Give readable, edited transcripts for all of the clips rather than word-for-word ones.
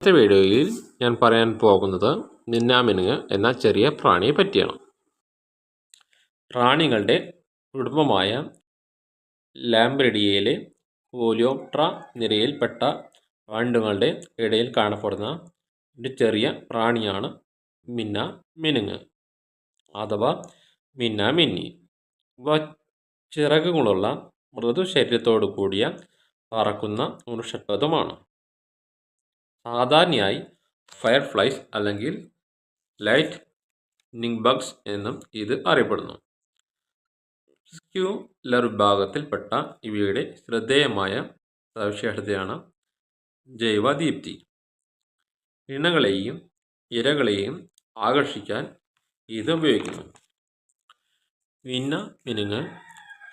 ഇന്നത്തെ വീഡിയോയിൽ ഞാൻ പറയാൻ പോകുന്നത് മിന്നാമിനുങ്ങ് എന്ന ചെറിയ പ്രാണിയെ പറ്റിയാണ്. പ്രാണികളുടെ കുടുംബമായ ലാംബറിഡിയയിലെ കോലിയോപ്ട്ര നിരയിൽപ്പെട്ട വണ്ടുകളുടെ ഇടയിൽ കാണപ്പെടുന്ന ഒരു ചെറിയ പ്രാണിയാണ് മിന്നാമിനുങ്ങ് അഥവാ മിന്നാമിന്നി. ഇവ ചിറകുകളുള്ള മൃദു ശരീരത്തോടു കൂടിയ പറക്കുന്ന ഒരു ഷഡ്പദമാണ്. സാധാരണയായി ഫയർഫ്ലൈസ് അല്ലെങ്കിൽ ലൈറ്റ്നിംഗ് ബഗ്സ് എന്നും ഇത് അറിയപ്പെടുന്നു. സ്ക്യൂലർ വിഭാഗത്തിൽപ്പെട്ട ഇവയുടെ ശ്രദ്ധേയമായ സവിശേഷതയാണ് ജൈവദീപ്തി. ഇണകളെയും ഇരകളെയും ആകർഷിക്കാൻ ഇത് ഉപയോഗിക്കുന്നു. മിന്നാമിനുങ്ങ്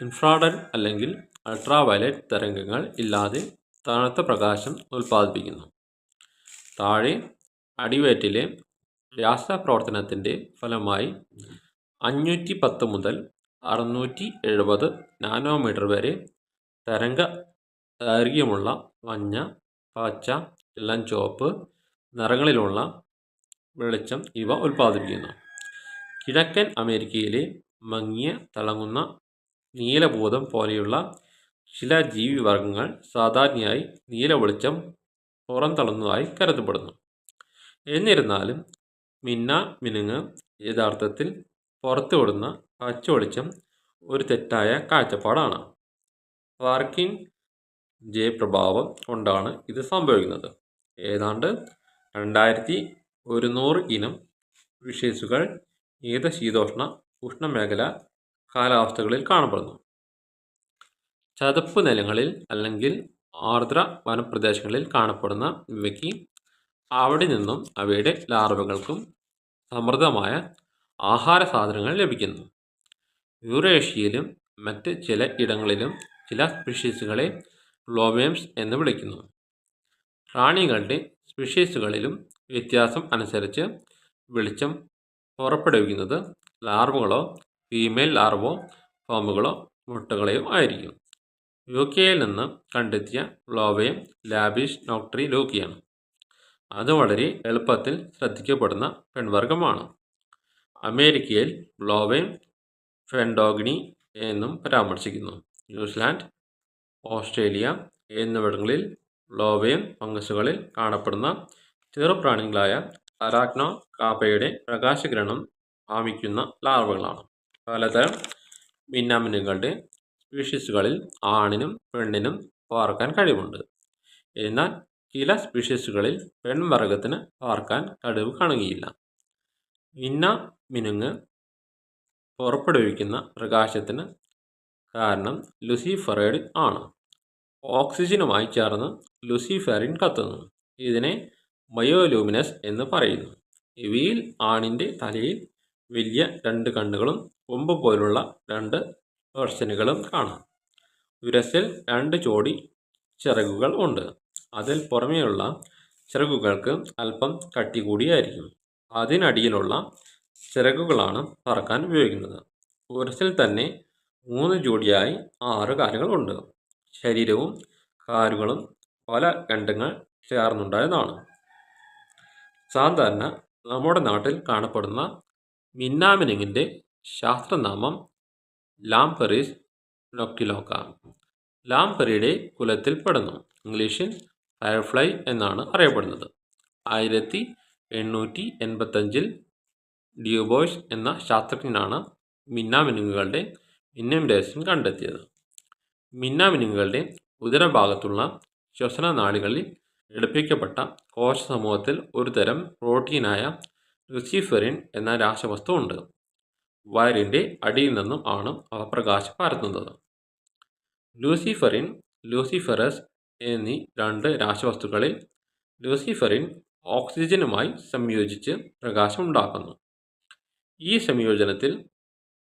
ഇൻഫ്രാറെഡ് അല്ലെങ്കിൽ അൾട്രാവയലറ്റ് തരംഗങ്ങൾ ഇല്ലാതെ തണുത്ത പ്രകാശം ഉൽപ്പാദിപ്പിക്കുന്നു. താഴെ അടിവയറ്റിലെ രാസപ്രവർത്തനത്തിൻ്റെ ഫലമായി 510 മുതൽ 670 നാനോമീറ്റർ വരെ തരംഗ ദൈർഘ്യമുള്ള മഞ്ഞ, പച്ച, ഇളം ചുവപ്പ് നിറങ്ങളിലുള്ള വെളിച്ചം ഇവ ഉൽപ്പാദിപ്പിക്കുന്നു. കിഴക്കൻ അമേരിക്കയിലെ മങ്ങിയ തിളങ്ങുന്ന നീലഭൂതം പോലെയുള്ള ചില ജീവിവർഗങ്ങൾ സാധാരണയായി നീല വെളിച്ചം പുറന്തള്ളുന്നതായി കരുതപ്പെടുന്നു. എന്നിരുന്നാലും മിന്നാമിനുങ്ങ് യഥാർത്ഥത്തിൽ പുറത്തുവിടുന്ന പച്ച വെളിച്ചം ഒരു തെറ്റായ കാഴ്ചപ്പാടാണ്. പാർക്കിൻ ജെ പ്രഭാവം കൊണ്ടാണ് ഇത് സംഭവിക്കുന്നത്. ഏതാണ്ട് 2100 ഇനം സ്പീഷീസുകൾ ശീതോഷ്ണ ഉഷ്ണമേഖലാ കാലാവസ്ഥകളിൽ കാണപ്പെടുന്നു. ചതുപ്പ് നിലങ്ങളിൽ അല്ലെങ്കിൽ ആർദ്ര വനപ്രദേശങ്ങളിൽ കാണപ്പെടുന്ന ഇവയ്ക്ക് അവിടെ നിന്നും അവയുടെ ലാർവകൾക്കും സമൃദ്ധമായ ആഹാര സാധനങ്ങൾ ലഭിക്കുന്നു. യൂറേഷ്യയിലും മറ്റ് ചില ഇടങ്ങളിലും ചില സ്പീഷീസുകളെ ഗ്ലോവേംസ് എന്ന് വിളിക്കുന്നു. പ്രാണികളുടെ സ്പീഷീസുകളിലും വ്യത്യാസം അനുസരിച്ച് വെളിച്ചം പുറപ്പെടുവിക്കുന്നത് ലാർവകളോ ഫീമെയിൽ ലാർവോ ഫോമുകളോ മുട്ടകളെയോ ആയിരിക്കും. യുകെയിൽ നിന്ന് കണ്ടെത്തിയ ഗ്ലോവേം ലാബിസ് നോക്ട്രി ലൂക്കിയാണ്. അത് വളരെ എളുപ്പത്തിൽ ശ്രദ്ധിക്കപ്പെടുന്ന പെൺവർഗമാണ്. അമേരിക്കയിൽ ഗ്ലോവേം ഫെൻഡോഗ്നി എന്നും പരാമർശിക്കുന്നു. ന്യൂസിലാൻഡ്, ഓസ്ട്രേലിയ എന്നിവിടങ്ങളിൽ ഗ്ലോവേം ഫംഗസുകളിൽ കാണപ്പെടുന്ന ചെറുപ്രാണികളായ അരാക്നോ കാപ്പയുടെ പ്രകാശകിരണം ആമിക്കുന്ന ലാർവകളാണ്. പലതരം മിന്നാമിനുകളുടെ സ്പീഷീസുകളിൽ ആണിനും പെണ്ണിനും പാർക്കാൻ കഴിവുണ്ട്. എന്നാൽ ചില സ്പീഷീസുകളിൽ പെൺവർഗത്തിന് പാർക്കാൻ കഴിവ് കാണുകയില്ല. മിന്നാമിനുങ്ങ് പുറപ്പെടുവിക്കുന്ന പ്രകാശത്തിന് കാരണം ലൂസിഫെറൈഡ് ആണ്. ഓക്സിജനുമായി ചേർന്ന് ലൂസിഫെറിൻ കത്തുന്നു. ഇതിനെ ബയോലൂമിനസ് എന്ന് പറയുന്നു. ഇവയിൽ ആണിൻ്റെ തലയിൽ വലിയ 2 കണ്ണുകളും കൊമ്പ് പോലുള്ള 2 വെർഷനുകളും കാണാം. ഉരസ്സിൽ 2 ജോഡി ചിറകുകൾ ഉണ്ട്. അതിൽ പുറമേയുള്ള ചിറകുകൾക്ക് അല്പം കട്ടി കൂടിയായിരിക്കും. അതിനടിയിലുള്ള ചിറകുകളാണ് പറക്കാൻ ഉപയോഗിക്കുന്നത്. ഉരസ്സിൽ തന്നെ 3 ജോഡിയായി 6 കാലുകൾ ഉണ്ട്. ശരീരവും കാലുകളും പല ഖണ്ഡങ്ങൾ ചേർന്നുണ്ടായതാണ്. സാധാരണ നമ്മുടെ നാട്ടിൽ കാണപ്പെടുന്ന മിന്നാമിനുങ്ങിൻ്റെ ശാസ്ത്രനാമം ലാംപെറിസ് നൊക്ടിലോക്ക. ലാംപെറിയുടെ കുലത്തിൽപ്പെടുന്നു. ഇംഗ്ലീഷിൽ ഫയർഫ്ലൈ എന്നാണ് അറിയപ്പെടുന്നത്. 1885 ഡ്യൂബോയ്സ് എന്ന ശാസ്ത്രജ്ഞനാണ് മിന്നാമിനുങ്ങുകളുടെ മിന്നേം കണ്ടെത്തിയത്. മിന്നാമിനുങ്ങുകളുടെ ഉദരഭാഗത്തുള്ള ശ്വസന നാളികളിൽ ഘടിപ്പിക്കപ്പെട്ട കോശസമൂഹത്തിൽ ഒരു തരം പ്രോട്ടീനായ ലൂസിഫെറിൻ എന്ന രാസവസ്തു ഉണ്ട്. വയറിൻ്റെ അടിയിൽ നിന്നും ആണ് അവ പ്രകാശം പരത്തുന്നത്. ലൂസിഫെറിൻ, ലൂസിഫെറസ് എന്നീ 2 രാസവസ്തുക്കളിൽ ലൂസിഫെറിൻ ഓക്സിജനുമായി സംയോജിച്ച് പ്രകാശം ഉണ്ടാക്കുന്നു. ഈ സംയോജനത്തിൽ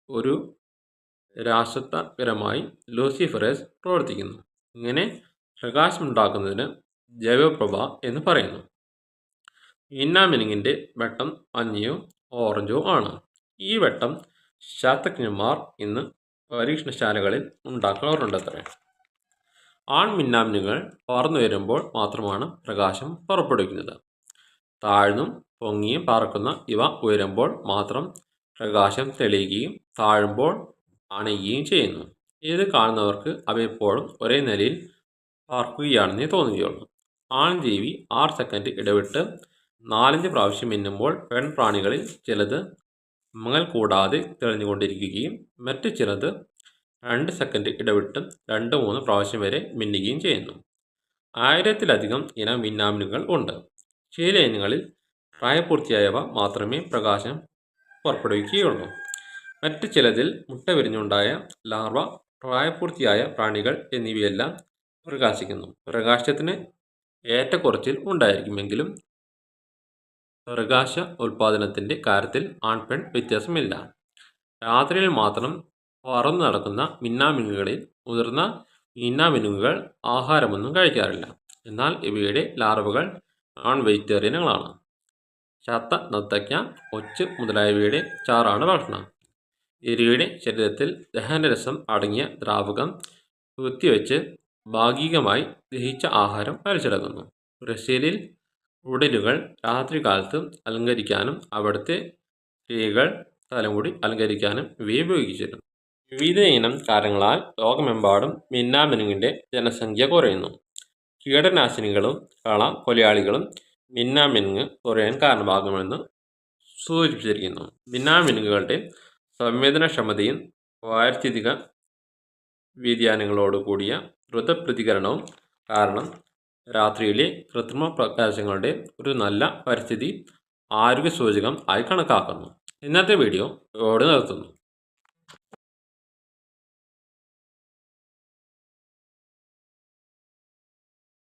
ഒരു രാസത്വകരമായി ലൂസിഫെറസ് പ്രവർത്തിക്കുന്നു. ഇങ്ങനെ പ്രകാശമുണ്ടാക്കുന്നതിന് ജൈവപ്രഭ എന്ന് പറയുന്നു. മിന്നാമിനുങ്ങിൻ്റെ വെട്ടം മഞ്ഞയോ ഓറഞ്ചോ ആണ്. ഈ വെട്ടം ശാസ്ത്രജ്ഞന്മാർ ഇന്ന് പരീക്ഷണശാലകളിൽ ഉണ്ടാക്കാറുണ്ടത്രേ. ആൺമിന്നാമിനുകൾ പറന്നുയരുമ്പോൾ മാത്രമാണ് പ്രകാശം പുറപ്പെടുവിക്കുന്നത്. താഴ്ന്നും പൊങ്ങിയും പറക്കുന്ന ഇവ ഉയരുമ്പോൾ മാത്രം പ്രകാശം തെളിയുകയും താഴുമ്പോൾ അണയുകയും ചെയ്യുന്നു. ഇത് കാണുന്നവർക്ക് അവയെപ്പോഴും ഒരേ നിലയിൽ പറക്കുകയാണെന്നേ തോന്നുകയുള്ളൂ. ആൺജീവി 6 സെക്കൻഡ് ഇടവിട്ട് 4-5 പ്രാവശ്യം മിന്നുമ്പോൾ പെൺപ്രാണികളിൽ ചിലത് മങ്ങൽ കൂടാതെ തെളിഞ്ഞുകൊണ്ടിരിക്കുകയും മറ്റു ചിലത് 2 സെക്കൻഡ് ഇടവിട്ട് 2-3 പ്രാവശ്യം വരെ മിന്നുകയും ചെയ്യുന്നു. 1000-ലധികം ഇനം മിന്നാമിനുകൾ ഉണ്ട്. ചില ഇനങ്ങളിൽ പ്രായപൂർത്തിയായവ മാത്രമേ പ്രകാശം പുറപ്പെടുവിക്കുകയുള്ളൂ. മറ്റ് ചിലതിൽ മുട്ട വിരിഞ്ഞുണ്ടായ ലാർവ, പ്രായപൂർത്തിയായ പ്രാണികൾ എന്നിവയെല്ലാം പ്രകാശിക്കുന്നു. പ്രകാശത്തിന് ഏറ്റക്കുറച്ചിൽ ഉണ്ടായിരിക്കുമെങ്കിലും പ്രകാശ ഉൽപാദനത്തിൻ്റെ കാര്യത്തിൽ ആൺപെൺ വ്യത്യാസമില്ല. രാത്രിയിൽ മാത്രം പറന്നു നടക്കുന്ന മിന്നാമിനുകളിൽ മുതിർന്ന മിന്നാമിനുകൾ ആഹാരമൊന്നും കഴിക്കാറില്ല. എന്നാൽ ഇവയുടെ ലാർവകൾ നോൺ വെജിറ്റേറിയനുകളാണ്. ചത്ത നത്തയ്ക്ക, ഒച്ച് മുതലായവയുടെ ചാറാണ് ഭക്ഷണം. ഇരയുടെ ശരീരത്തിൽ ദഹനരസം അടങ്ങിയ ദ്രാവകം കുത്തിവെച്ച് ഭാഗികമായി ദഹിച്ച ആഹാരം വലിച്ചെടുക്കുന്നു. ബ്രസീലിൽ ഉടലുകൾ രാത്രികാലത്ത് അലങ്കരിക്കാനും അവിടുത്തെ സ്ത്രീകൾ തലമുടി അലങ്കരിക്കാനും ഇവയെ ഉപയോഗിച്ചിരുന്നു. വിവിധ ഇനം കാരണങ്ങളാൽ ലോകമെമ്പാടും മിന്നാമിനുങ്ങിൻ്റെ ജനസംഖ്യ കുറയുന്നു. കീടനാശിനികളും കൊലയാളികളും മിന്നാമിനുങ്ങ് കുറയാൻ കാരണമാകുമെന്ന് സൂചിപ്പിച്ചിരിക്കുന്നു. മിന്നാമിനുങ്ങുകളുടെ സംവേദനക്ഷമതയും പാരിസ്ഥിതിക വ്യതിയാനങ്ങളോടുകൂടിയ ദ്രുതപ്രതികരണവും കാരണം രാത്രിയിലെ കൃത്രിമ പ്രകാശങ്ങളുടെ ഒരു നല്ല പരിസ്ഥിതി ആരോഗ്യ സൂചകം ആയി കണക്കാക്കുന്നു. ഇന്നത്തെ വീഡിയോ ഇവിടെ നിർത്തുന്നു.